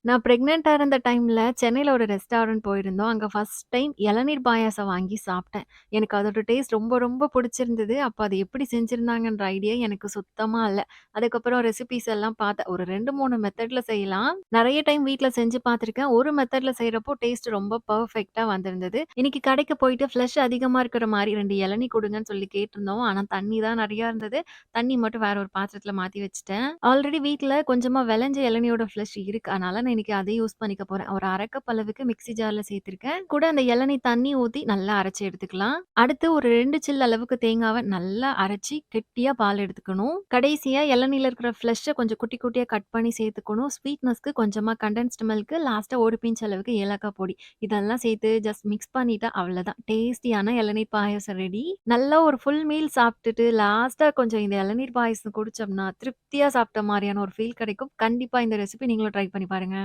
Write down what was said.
நான் பிரெக்னன்ட்டா இருந்த டைம்ல சென்னையில ஒரு ரெஸ்டாரண்ட் போயிருந்தோம். அங்க ஃபர்ஸ்ட் டைம் இளநீர் பாயாசம் வாங்கி சாப்பிட்டேன். எனக்கு அதோட டேஸ்ட் ரொம்ப ரொம்ப புடிச்சிருந்தது. அப்ப அது எப்படி செஞ்சிருந்தாங்கன்ற ஐடியா எனக்கு சுத்தமா இல்ல. அதுக்கப்புறம் ரெசிபீஸ் எல்லாம் பார்த்தேன். ஒரு 2, 3 மெத்தட்ல செய்யலாம். நெறைய டைம் வீட்ல செஞ்சு பார்த்துருக்கேன். ஒரு மெத்தட்ல செய்றப்போ டேஸ்ட் ரொம்ப பெர்ஃபெக்ட்டா வந்திருந்தது. இன்னைக்கு கடைக்கு போயிட்டு ஃப்ளஷ் அதிகமா இருக்கிற மாரி 2 இளநீ குடுங்கன்னு சொல்லி கேட்டிருந்தோம். ஆனா தண்ணி தான் நெறையா இருந்தது. தண்ணி மட்டும் வேற ஒரு பாத்திரத்துல மாத்தி வச்சுட்டேன். ஆல்ரெடி வீட்ல கொஞ்சமா வெளஞ்ச இளநியோட ஃப்ளஷ் இருக்கு. அதனால நான் இன்னைக்கு அதை யூஸ் பண்ணிக்க போறேன். ஒரு 1/2 கப் அளவுக்கு மிக்ஸி ஜார்ல சேர்த்திருக்கேன். கூட அந்த இளநீ தண்ணி ஊத்தி நல்லா அரைச்சு எடுத்துக்கலாம். அடுத்து ஒரு 2 சில் அளவுக்கு தேங்காவ நல்லா அரைச்சு கெட்டியா பால் எடுத்துக்கணும். கடைசியா இளநீல இருக்கிற ஃப்ளஷ்ஷ கொஞ்சம் குட்டி குட்டியா கட் பண்ணி சேர்த்துக்கணும். ஸ்வீட்னஸ்க்கு கொஞ்சமா கண்டென்ஸ்டு மில்க், லாஸ்ட்டா 1 பிஞ்ச் அளவுக்கு ஏலக்காய் பொடி. இதெல்லாம் சேர்த்து ஜஸ்ட் மிக்ஸ் பண்ணிட்டா அவ்வளதான். டேஸ்டியான இளநீர் பாயாசம் ரெடி. நல்லா ஒரு ஃபுல் மீல் சாப்பிட்டுட்டு லாஸ்ட்டா கொஞ்சம் இந்த இளநீர் பாயாசம் குடிச்சோம்னா, திருப்தியா சாப்பிட்ட மாரியான ஒரு ஃபீல் கிடைக்கும். கண்டிப்பா இந்த ரெசிபி நீங்களும் ட்ரை பண்ணி பாருங்க.